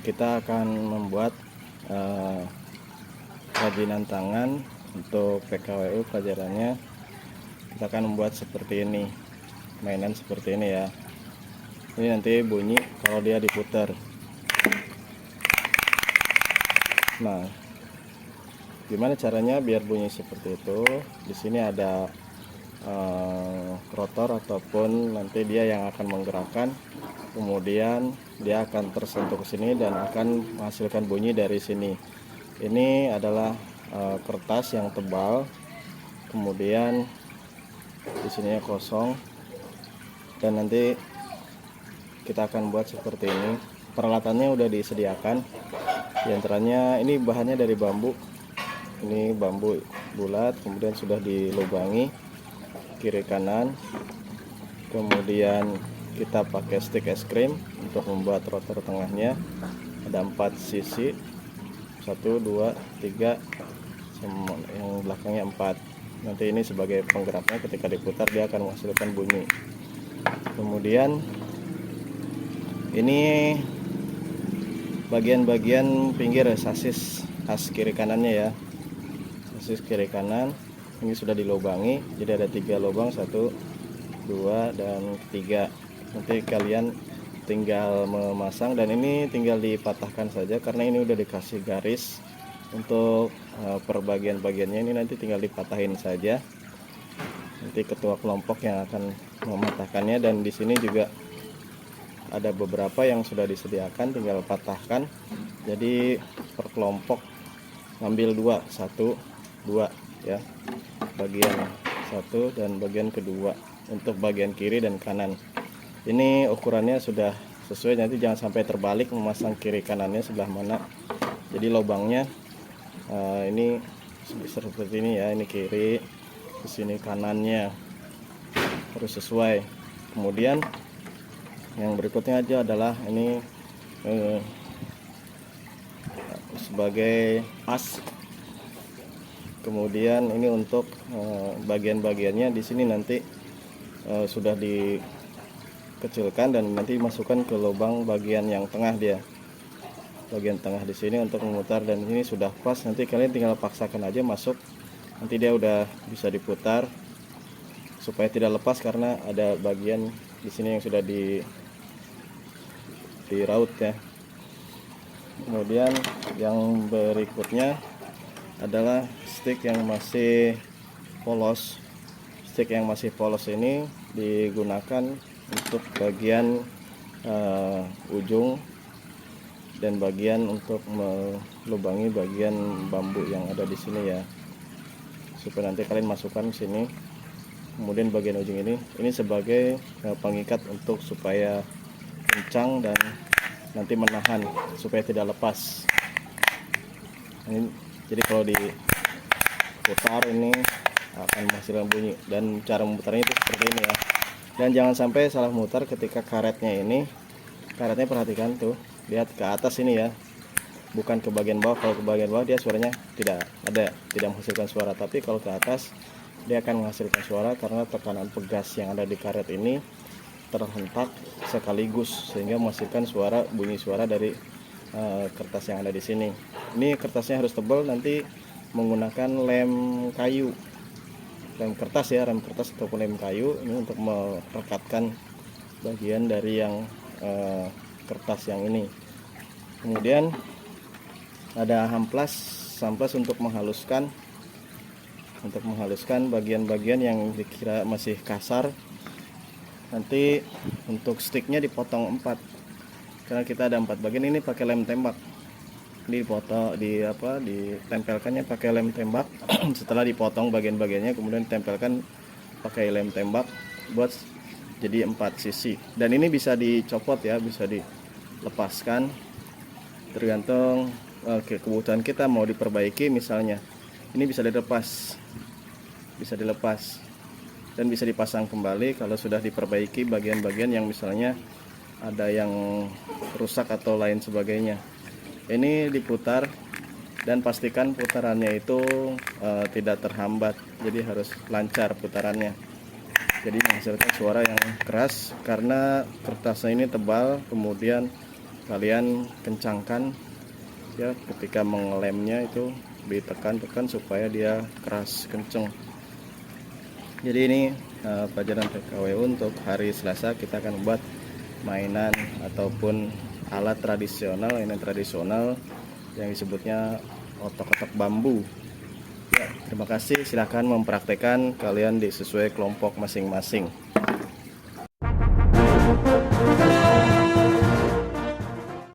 kita akan membuat kerajinan tangan untuk PKWU. Pelajarannya kita akan membuat seperti ini, mainan seperti ini ya. Ini nanti bunyi kalau dia diputar. Nah, gimana caranya biar bunyi seperti itu? Di sini ada rotor ataupun nanti dia yang akan menggerakkan, kemudian dia akan tersentuh ke sini dan akan menghasilkan bunyi dari sini. Ini adalah kertas yang tebal, kemudian di sininya kosong, dan nanti kita akan buat seperti ini. Peralatannya udah disediakan, di antaranya ini bahannya dari bambu. Ini bambu bulat, kemudian sudah dilubangi kiri kanan, kemudian kita pakai stik es krim untuk membuat rotor tengahnya. Ada 4 sisi, 1, 2, 3, yang belakangnya 4. Nanti ini sebagai penggeraknya, ketika diputar dia akan menghasilkan bunyi. Kemudian ini bagian-bagian pinggir sasis as kiri kanannya ya, sasis kiri kanan ini sudah dilubangi, jadi ada 3 lubang, 1, 2, dan 3. Nanti kalian tinggal memasang, dan ini tinggal dipatahkan saja karena ini udah dikasih garis. Untuk per bagian-bagiannya ini nanti tinggal dipatahin saja. Nanti ketua kelompok yang akan mematahkannya, dan di sini juga ada beberapa yang sudah disediakan, tinggal patahkan. Jadi per kelompok ngambil 2, 1, 2 ya, bagian 1 dan bagian kedua untuk bagian kiri dan kanan. Ini ukurannya sudah sesuai, nanti jangan sampai terbalik memasang kiri kanannya sebelah mana. Jadi lubangnya ini seperti ini ya, ini kiri, di sini kanannya harus sesuai. Kemudian yang berikutnya aja adalah ini sebagai as. Kemudian ini untuk bagian-bagiannya di sini nanti sudah dikecilkan dan nanti masukkan ke lubang bagian yang tengah dia. Bagian tengah di sini untuk memutar, dan ini sudah pas. Nanti kalian tinggal paksakan aja masuk. Nanti dia udah bisa diputar supaya tidak lepas karena ada bagian di sini yang sudah diraut ya. Kemudian yang berikutnya adalah stick yang masih polos. Stick yang masih polos ini digunakan untuk bagian ujung dan bagian untuk melubangi bagian bambu yang ada di sini ya, supaya nanti kalian masukkan ke sini. Kemudian bagian ujung ini sebagai pengikat untuk supaya kencang dan nanti menahan supaya tidak lepas. Ini jadi kalau diputar ini akan menghasilkan bunyi, dan cara memutarnya itu seperti ini ya. Dan jangan sampai salah mutar ketika karetnya perhatikan tuh, lihat ke atas ini ya, bukan ke bagian bawah. Kalau ke bagian bawah dia suaranya tidak menghasilkan suara, tapi kalau ke atas dia akan menghasilkan suara karena tekanan pegas yang ada di karet ini terhentak sekaligus sehingga menghasilkan bunyi suara dari kertas yang ada di sini. Ini kertasnya harus tebal, nanti menggunakan lem kayu, lem kertas ya, rem kertas ataupun lem kayu ini untuk merekatkan bagian dari yang kertas yang ini. Kemudian ada amplas untuk menghaluskan bagian-bagian yang dikira masih kasar. Nanti untuk sticknya dipotong 4 karena kita ada 4 bagian. Ini pakai lem tembak, ditempelkannya pakai lem tembak. Setelah dipotong bagian-bagiannya kemudian ditempelkan pakai lem tembak buat jadi 4 sisi. Dan ini bisa dicopot ya, bisa dilepaskan tergantung kebutuhan kita. Mau diperbaiki misalnya, ini bisa dilepas dan bisa dipasang kembali kalau sudah diperbaiki bagian-bagian yang misalnya ada yang rusak atau lain sebagainya. Ini diputar dan pastikan putarannya itu tidak terhambat, jadi harus lancar putarannya. Jadi menghasilkan suara yang keras karena kertasnya ini tebal, kemudian kalian kencangkan ya, ketika mengelemnya itu ditekan-tekan supaya dia keras kenceng. Jadi ini pelajaran PKWU untuk hari Selasa. Kita akan buat mainan ataupun alat tradisional, mainan tradisional yang disebutnya otok-otok bambu ya. Terima kasih, silahkan mempraktekkan kalian sesuai kelompok masing-masing.